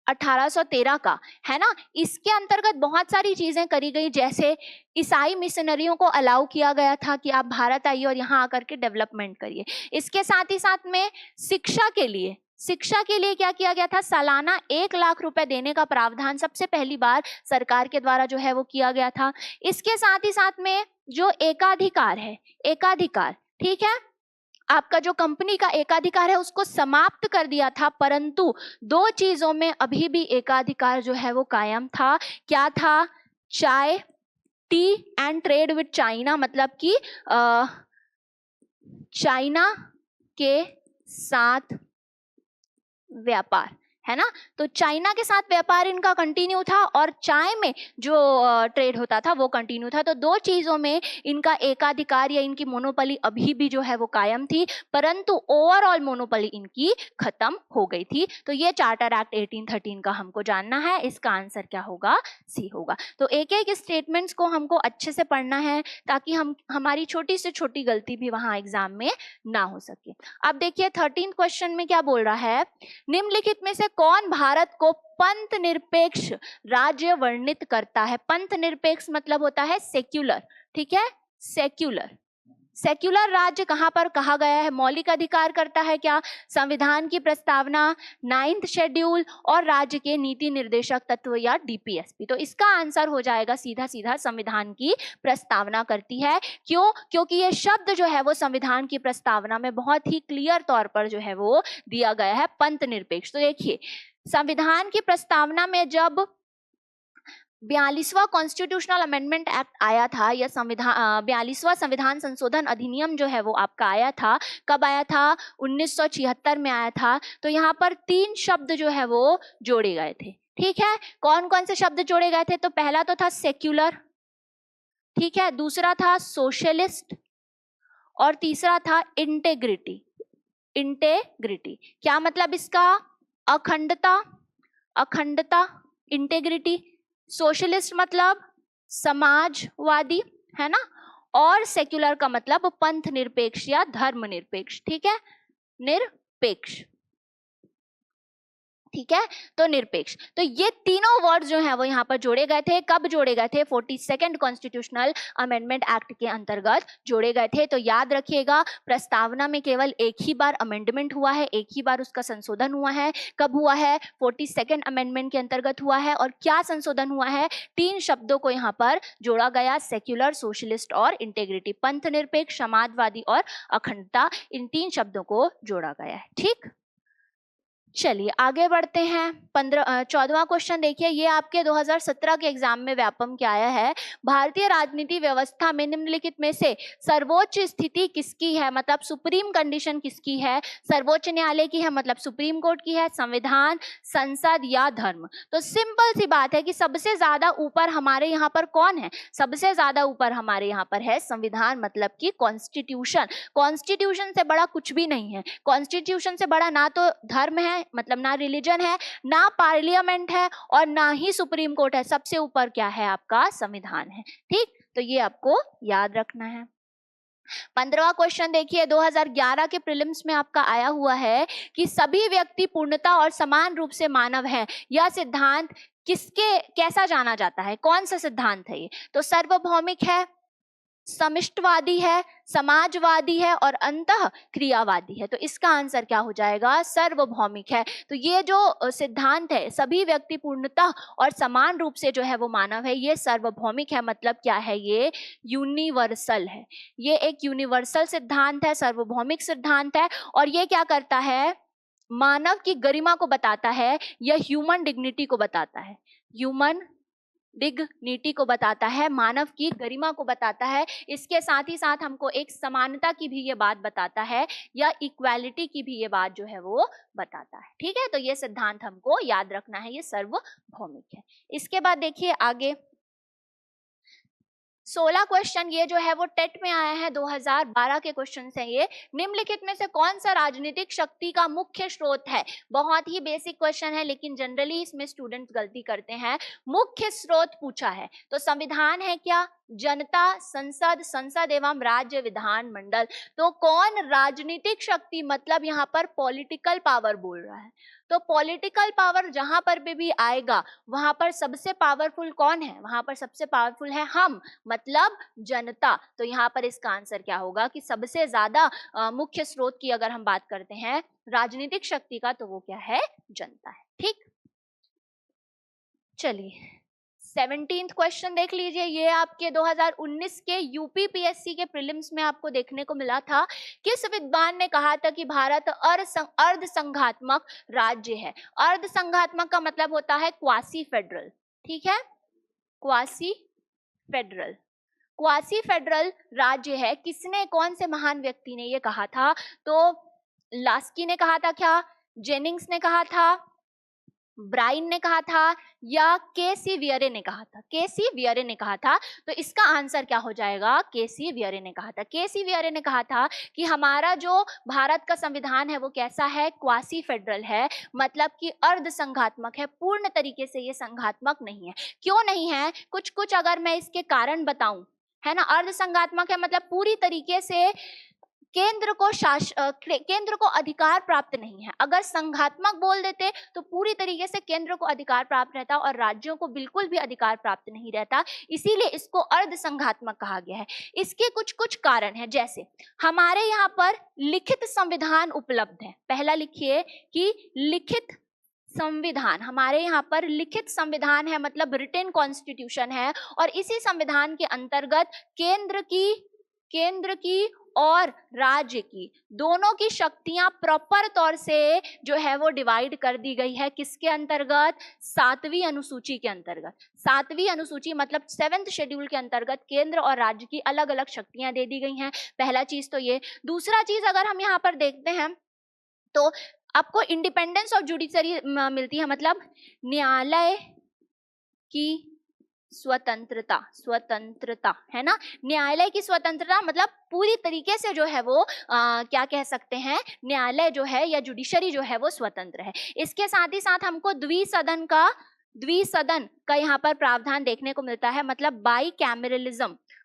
1813 का, है ना, इसके अंतर्गत बहुत सारी चीजें करी गई, जैसे ईसाई मिशनरियों को अलाउ किया गया था कि आप भारत आइए और यहाँ आकर के डेवलपमेंट करिए। इसके साथ ही साथ में शिक्षा के लिए क्या किया गया था, सालाना 1 लाख रुपए देने का प्रावधान सबसे पहली बार सरकार के द्वारा जो है वो किया गया था। इसके साथ ही साथ में जो एकाधिकार, ठीक है, आपका जो कंपनी का एकाधिकार है उसको समाप्त कर दिया था, परंतु 2 चीजों में अभी भी एकाधिकार जो है वो कायम था। क्या था? चाय, T and trade with China, मतलब कि चाइना के साथ व्यापार, है ना। तो चाइना के साथ व्यापार इनका कंटिन्यू था और चाय में जो ट्रेड होता था वो कंटिन्यू था। तो 2 चीजों में इनका एकाधिकार या इनकी मोनोपोली अभी भी जो है वो कायम थी, परंतु ओवरऑल मोनोपोली इनकी खत्म हो गई थी। तो ये चार्टर एक्ट 1813 का हमको जानना है। इसका आंसर क्या होगा? सी होगा। तो एक एक स्टेटमेंट्स को हमको अच्छे से पढ़ना है ताकि हमारी छोटी से छोटी गलती भी वहां एग्जाम में ना हो सके। अब देखिए 13th क्वेश्चन में क्या बोल रहा है, निम्नलिखित में से कौन भारत को पंथ निरपेक्ष राज्य वर्णित करता है? पंथ निरपेक्ष मतलब होता है सेक्युलर, ठीक है, सेक्युलर राज्य कहां पर कहा गया है? मौलिक अधिकार करता है क्या? संविधान की प्रस्तावना, 9th शेड्यूल और राज्य के नीति निर्देशक तत्व या डीपीएसपी। तो इसका आंसर हो जाएगा सीधा सीधा संविधान की प्रस्तावना करती है। क्यों? क्योंकि ये शब्द जो है वो संविधान की प्रस्तावना में बहुत ही क्लियर तौर पर जो है वो दिया गया है, पंथ निरपेक्ष। तो देखिए संविधान की प्रस्तावना में जब 42वां कॉन्स्टिट्यूशनल अमेंडमेंट एक्ट आया था, या 42वां संविधान संशोधन अधिनियम जो है वो आपका आया था, कब आया था? 1976 में आया था। तो यहाँ पर 3 शब्द जो है वो जोड़े गए थे, ठीक है। कौन कौन से शब्द जोड़े गए थे? तो पहला तो था सेक्युलर, ठीक है, दूसरा था सोशलिस्ट और तीसरा था इंटेग्रिटी। क्या मतलब इसका? अखंडता, इंटेग्रिटी। सोशलिस्ट मतलब समाजवादी, है ना, और सेक्युलर का मतलब पंथ निरपेक्ष या धर्म निरपेक्ष, ठीक है, निरपेक्ष, ठीक है, तो निरपेक्ष। तो ये तीनों वर्ड जो है वो यहाँ पर जोड़े गए थे। कब जोड़े गए थे? 42nd कॉन्स्टिट्यूशनल अमेंडमेंट एक्ट के अंतर्गत जोड़े गए थे। तो याद रखिएगा, प्रस्तावना में केवल एक ही बार अमेंडमेंट हुआ है, एक ही बार उसका संशोधन हुआ है। कब हुआ है? 42nd अमेंडमेंट के अंतर्गत हुआ है। और क्या संशोधन हुआ है? 3 शब्दों को यहाँ पर जोड़ा गया, सेक्युलर, सोशलिस्ट और इंटेग्रिटी। पंथ निरपेक्ष, समाजवादी और अखंडता, इन 3 शब्दों को जोड़ा गया है, ठीक। चलिए आगे बढ़ते हैं। 14वां क्वेश्चन देखिए, ये आपके 2017 के एग्जाम में व्यापम क्या आया है। भारतीय राजनीति व्यवस्था में निम्नलिखित में से सर्वोच्च स्थिति किसकी है? मतलब सुप्रीम कंडीशन किसकी है? सर्वोच्च न्यायालय की है, मतलब सुप्रीम कोर्ट की है, संविधान, संसद या धर्म? तो सिंपल सी बात है कि सबसे ज्यादा ऊपर हमारे यहाँ पर कौन है? सबसे ज्यादा ऊपर हमारे यहाँ पर है संविधान, मतलब कि कॉन्स्टिट्यूशन। कॉन्स्टिट्यूशन से बड़ा कुछ भी नहीं है। कॉन्स्टिट्यूशन से बड़ा ना तो धर्म है, मतलब ना रिलीजन है, ना पार्लियामेंट है और ना ही सुप्रीम कोर्ट है। सबसे ऊपर क्या है? आपका संविधान है, ठीक। तो ये आपको याद रखना है। 15वां क्वेश्चन देखिए, 2011 के प्रीलिम्स में आपका आया हुआ है कि सभी व्यक्ति पूर्णता और समान रूप से मानव है। यह सिद्धांत किसके कैसा जाना जाता है? कौन सा सिद्धांत है ये? तो सार्वभौमिक है, समिष्टवादी है, समाजवादी है और अंतः क्रियावादी है। तो इसका आंसर क्या हो जाएगा? सार्वभौमिक है। तो ये जो सिद्धांत है, सभी व्यक्ति पूर्णतः और समान रूप से जो है वो मानव है, ये सार्वभौमिक है। मतलब क्या है? ये यूनिवर्सल है। ये एक यूनिवर्सल सिद्धांत है, सार्वभौमिक सिद्धांत है। और ये क्या करता है? मानव की गरिमा को बताता है, या ह्यूमन डिग्निटी को बताता है। ह्यूमन डिग्निटी को बताता है, मानव की गरिमा को बताता है। इसके साथ ही साथ हमको एक समानता की भी ये बात बताता है, या इक्वालिटी की भी ये बात जो है वो बताता है। ठीक है, तो ये सिद्धांत हमको याद रखना है, ये सार्वभौमिक है। इसके बाद देखिए आगे 16 क्वेश्चन, ये जो है वो टेट में आया है, 2012 के क्वेश्चन है ये। निम्नलिखित में से कौन सा राजनीतिक शक्ति का मुख्य स्रोत है? बहुत ही बेसिक क्वेश्चन है, लेकिन जनरली इसमें स्टूडेंट्स गलती करते हैं। मुख्य स्रोत पूछा है, तो संविधान है क्या? जनता, संसद, संसद एवं राज्य विधान मंडल। तो कौन राजनीतिक शक्ति, मतलब यहाँ पर पॉलिटिकल पावर बोल रहा है। तो पॉलिटिकल पावर जहां पर भी आएगा, वहां पर सबसे पावरफुल कौन है? वहां पर सबसे पावरफुल है हम, मतलब जनता। तो यहाँ पर इसका आंसर क्या होगा कि सबसे ज्यादा मुख्य स्रोत की अगर हम बात करते हैं राजनीतिक शक्ति का, तो वो क्या है? जनता है। ठीक, चलिए 17th क्वेश्चन देख लीजिए। ये आपके 2019 के यूपी पीएससी के प्रीलिम्स में आपको देखने को मिला था। किस विद्वान ने कहा था कि भारत अर्ध संघात्मक राज्य है? अर्ध संघात्मक का मतलब होता है क्वासी फेडरल। ठीक है, क्वासी फेडरल, क्वासी फेडरल राज्य है। किसने, कौन से महान व्यक्ति ने ये कहा था? तो लास्की ने कहा था क्या? जेनिंग्स ने कहा था? ब्राइन ने कहा था? या केसी वियरे ने कहा था? केसी वियरे ने कहा था। तो इसका आंसर क्या हो जाएगा? केसी वियरे ने कहा था। केसी वियरे ने कहा था कि हमारा जो भारत का संविधान है वो कैसा है? क्वासी फेडरल है, मतलब कि अर्ध संघात्मक है, पूर्ण तरीके से ये संघात्मक नहीं है। क्यों नहीं है? कुछ कुछ अगर मैं इसके कारण बताऊं, है ना। अर्ध संघात्मक है मतलब पूरी तरीके से केंद्र को अधिकार प्राप्त नहीं है। अगर संघात्मक बोल देते तो पूरी तरीके से केंद्र को अधिकार प्राप्त रहता और राज्यों को बिल्कुल भी अधिकार प्राप्त नहीं रहता। इसीलिए इसको अर्ध संघात्मक कहा गया है। इसके कुछ कुछ कारण है, जैसे हमारे यहाँ पर लिखित संविधान उपलब्ध है। पहला लिखिए कि लिखित संविधान, हमारे यहाँ पर लिखित संविधान है, मतलब रिटन कॉन्स्टिट्यूशन है। और इसी संविधान के अंतर्गत केंद्र की और राज्य की दोनों की शक्तियां प्रॉपर तौर से जो है वो डिवाइड कर दी गई है। किसके अंतर्गत? 7वीं अनुसूची के अंतर्गत। 7वीं अनुसूची मतलब 7th शेड्यूल के अंतर्गत केंद्र और राज्य की अलग अलग शक्तियां दे दी गई हैं। पहला चीज तो ये। दूसरा चीज अगर हम यहाँ पर देखते हैं तो आपको इंडिपेंडेंस ऑफ जुडिशरी मिलती है, मतलब न्यायालय की स्वतंत्रता है ना। न्यायालय की स्वतंत्रता मतलब पूरी तरीके से जो है वो क्या कह सकते हैं, न्यायालय जो है या जुडिशरी जो है वो स्वतंत्र है। इसके साथ ही साथ हमको द्विसदन का यहाँ पर प्रावधान देखने को मिलता है, मतलब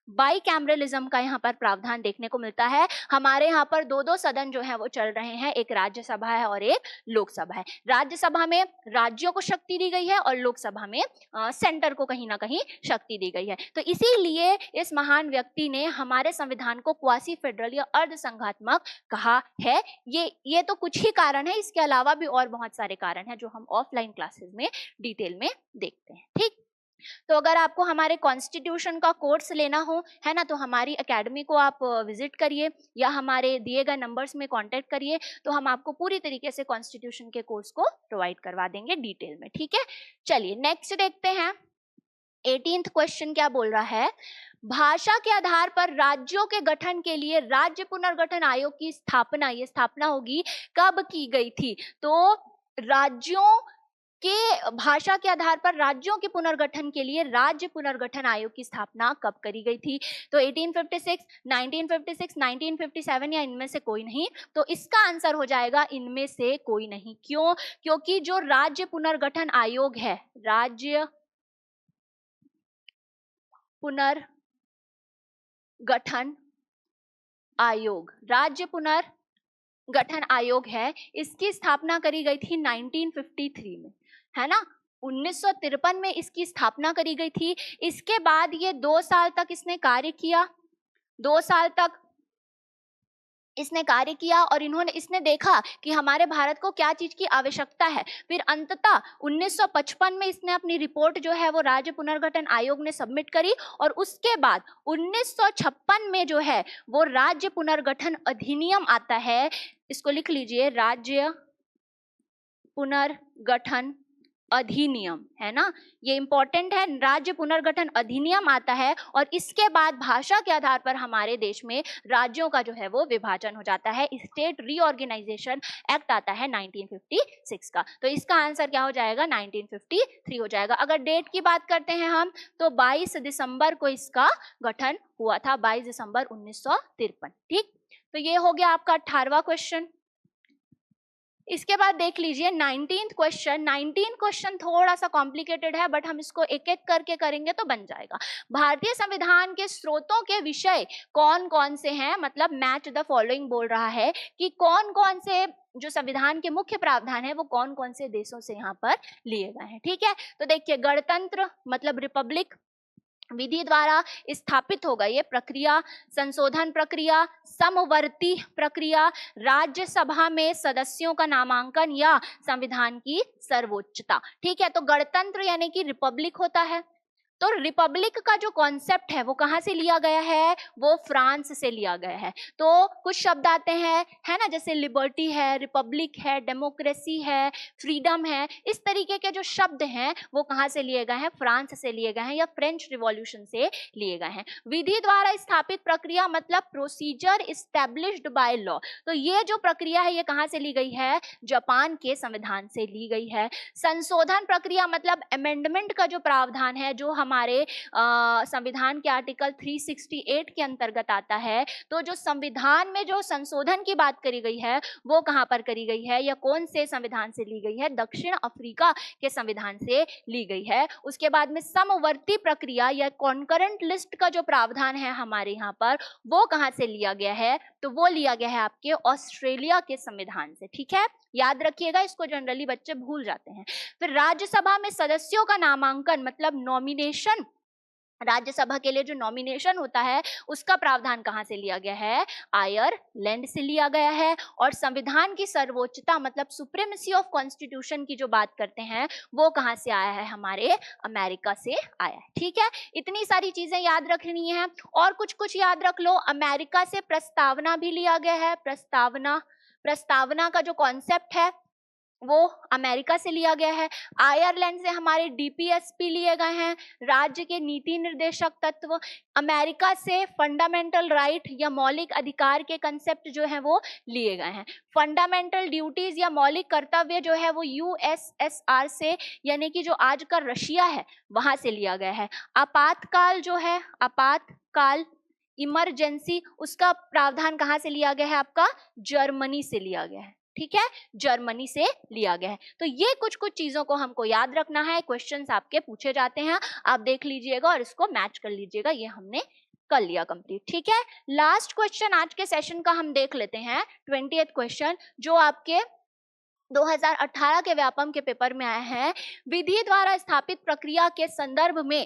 बाईकैमरलिज्म का यहाँ पर प्रावधान देखने को मिलता है। हमारे यहाँ पर दो सदन जो है वो चल रहे हैं, एक राज्यसभा है और एक लोकसभा है। राज्यसभा में राज्यों को शक्ति दी गई है और लोकसभा में सेंटर को कहीं ना कहीं शक्ति दी गई है। तो इसीलिए इस महान व्यक्ति ने हमारे संविधान को क्वासी फेडरल या अर्ध संघात्मक कहा है। ये तो कुछ ही कारण है, इसके अलावा भी और बहुत सारे कारण हैं जो हम ऑफलाइन क्लासेस में डिटेल में देखते हैं। ठीक, तो अगर आपको हमारे कॉन्स्टिट्यूशन का कोर्स लेना हो, है ना, तो हमारी एकेडमी को आप विजिट करिए या हमारे दिए गए नंबर्स में कांटेक्ट करिए, तो हम आपको पूरी तरीके से कॉन्स्टिट्यूशन के कोर्स को प्रोवाइड करवा देंगे डिटेल में। ठीक है, चलिए नेक्स्ट देखते हैं। 18th क्वेश्चन क्या बोल रहा है? भाषा के आधार पर राज्यों के गठन के लिए राज्य पुनर्गठन आयोग की स्थापना, ये स्थापना होगी, कब की गई थी? तो राज्यों के भाषा के आधार पर राज्यों के पुनर्गठन के लिए राज्य पुनर्गठन आयोग की स्थापना कब करी गई थी? तो 1856, 1956, 1957 या इनमें से कोई नहीं। तो इसका आंसर हो जाएगा इनमें से कोई नहीं। क्यों? क्योंकि जो राज्य पुनर्गठन आयोग है, राज्य पुनर्गठन आयोग, राज्य पुनर्गठन आयोग है, इसकी स्थापना करी गई थी 1953 में, है ना। 1953 में इसकी स्थापना करी गई थी। इसके बाद ये 2 साल तक इसने कार्य किया, 2 साल तक इसने कार्य किया और इसने देखा कि हमारे भारत को क्या चीज की आवश्यकता है। फिर अंततः 1955 में इसने अपनी रिपोर्ट जो है वो राज्य पुनर्गठन आयोग ने सबमिट करी और उसके बाद 1956 में जो है वो राज्य पुनर्गठन अधिनियम आता है। इसको लिख लीजिए, राज्य पुनर्गठन अधिनियम, है ना, ये इंपॉर्टेंट है। राज्य पुनर्गठन अधिनियम आता है और इसके बाद भाषा के आधार पर हमारे देश में राज्यों का जो है वो विभाजन हो जाता है। स्टेट रीऑर्गेनाइजेशन एक्ट आता है 1956 का। तो इसका आंसर क्या हो जाएगा, 1953 हो जाएगा। अगर डेट की बात करते हैं हम तो 22 दिसंबर को इसका गठन हुआ था, 22 दिसंबर 1953। ठीक, तो ये हो गया आपका 18वां क्वेश्चन। इसके बाद देख लीजिए 19th क्वेश्चन। 19th क्वेश्चन थोड़ा सा कॉम्प्लिकेटेड है बट हम इसको एक एक करके करेंगे तो बन जाएगा। भारतीय संविधान के स्रोतों के विषय कौन कौन से हैं, मतलब मैच द फॉलोइंग बोल रहा है कि कौन कौन से जो संविधान के मुख्य प्रावधान है वो कौन कौन से देशों से यहाँ पर लिए गए हैं। ठीक है, तो देखिए गणतंत्र मतलब रिपब्लिक विधि द्वारा स्थापित होगा ये प्रक्रिया, संशोधन प्रक्रिया, समवर्ती प्रक्रिया, राज्यसभा में सदस्यों का नामांकन या संविधान की सर्वोच्चता। ठीक है, तो गणतंत्र यानी कि रिपब्लिक होता है। तो रिपब्लिक का जो कॉन्सेप्ट है वो कहाँ से लिया गया है, वो फ्रांस से लिया गया है। तो कुछ शब्द आते हैं, है ना, जैसे लिबर्टी है, रिपब्लिक है, डेमोक्रेसी है, फ्रीडम है, इस तरीके के जो शब्द हैं वो कहाँ से लिए गए हैं, फ्रांस से लिए गए हैं या फ्रेंच रिवॉल्यूशन से लिए गए हैं। विधि द्वारा स्थापित प्रक्रिया मतलब प्रोसीजर एस्टैब्लिश्ड बाय लॉ। तो ये जो प्रक्रिया है ये कहाँ से ली गई है, जापान के संविधान से ली गई है। संशोधन प्रक्रिया मतलब अमेंडमेंट का जो प्रावधान है जो हमारे संविधान के आर्टिकल 368 के अंतर्गत आता है। तो जो संविधान में जो संशोधन की बात करी गई है वो कहां पर करी गई है या कौन से संविधान से ली गई है, दक्षिण अफ्रीका के संविधान से ली गई है। उसके बाद में समवर्ती प्रक्रिया या कॉन्करेंट लिस्ट का जो प्रावधान है हमारे यहाँ पर वो कहां से लिया गया है, तो वो लिया गया है आपके ऑस्ट्रेलिया के संविधान से। ठीक है, याद रखिएगा, इसको जनरली बच्चे भूल जाते हैं। फिर राज्यसभा में सदस्यों का नामांकन मतलब नॉमिनेशन, राज्यसभा के लिए जो नॉमिनेशन होता है उसका प्रावधान कहां से लिया गया है, आयरलैंड से लिया गया है। और संविधान की सर्वोच्चता मतलब सुप्रीमेसी ऑफ कॉन्स्टिट्यूशन की जो बात करते हैं वो कहां से आया है, हमारे अमेरिका से आया है। ठीक है, इतनी सारी चीजें याद रखनी है और कुछ कुछ याद रख लो। अमेरिका से प्रस्तावना भी लिया गया है, प्रस्तावना का जो कॉन्सेप्ट है वो अमेरिका से लिया गया है। आयरलैंड से हमारे डीपीएसपी लिए गए हैं, राज्य के नीति निर्देशक तत्व। अमेरिका से फंडामेंटल राइट या मौलिक अधिकार के कंसेप्ट जो है वो लिए गए हैं। फंडामेंटल ड्यूटीज या मौलिक कर्तव्य जो है वो यूएसएसआर से यानी कि जो आज का रशिया है वहां से लिया गया है। आपातकाल जो है, आपातकाल इमरजेंसी, उसका प्रावधान कहां से लिया गया है, आपका जर्मनी से लिया गया है। ठीक है, जर्मनी से लिया गया है। तो ये कुछ कुछ चीजों को हमको याद रखना है, क्वेश्चंस आपके पूछे जाते हैं, आप देख लीजिएगा और इसको मैच कर लीजिएगा। ये हमने कर लिया कंप्लीट। ठीक है, लास्ट क्वेश्चन आज के सेशन का हम देख लेते हैं, 20th क्वेश्चन जो आपके 2018 के व्यापम के पेपर में आया है। विधि द्वारा स्थापित प्रक्रिया के संदर्भ में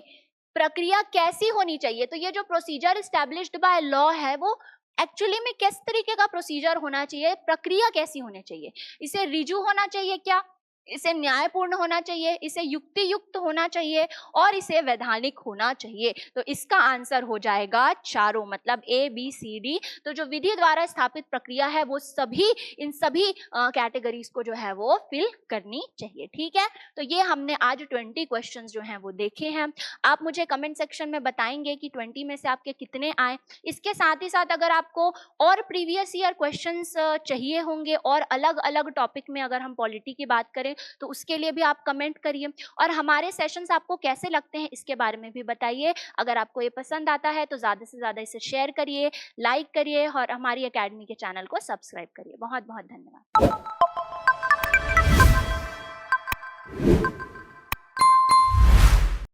प्रक्रिया कैसी होनी चाहिए। तो ये जो प्रोसीजर एस्टैब्लिश्ड बाय लॉ है वो एक्चुअली में किस तरीके का प्रोसीजर होना चाहिए, प्रक्रिया कैसी होनी चाहिए, इसे रिजू होना चाहिए क्या, इसे न्यायपूर्ण होना चाहिए, इसे युक्ति युक्त होना चाहिए और इसे वैधानिक होना चाहिए। तो इसका आंसर हो जाएगा चारों, मतलब ए बी सी डी। तो जो विधि द्वारा स्थापित प्रक्रिया है वो सभी इन सभी कैटेगरीज को जो है वो फिल करनी चाहिए। ठीक है, तो ये हमने आज 20 क्वेश्चंस जो हैं वो देखे हैं। आप मुझे कमेंट सेक्शन में बताएंगे कि 20 में से आपके कितने आए। इसके साथ ही साथ अगर आपको और प्रीवियस ईयर क्वेश्चंस चाहिए होंगे और अलग अलग टॉपिक में अगर हम पॉलिटी की बात करें तो उसके लिए भी आप कमेंट करिए। और हमारे सेशंस आपको कैसे लगते हैं इसके बारे में भी बताइए। अगर आपको ये पसंद आता है तो ज़्यादा से ज़्यादा इसे शेयर करिए, लाइक करिए और हमारी एकेडमी के चैनल को सब्सक्राइब करिए। बहुत बहुत धन्यवाद।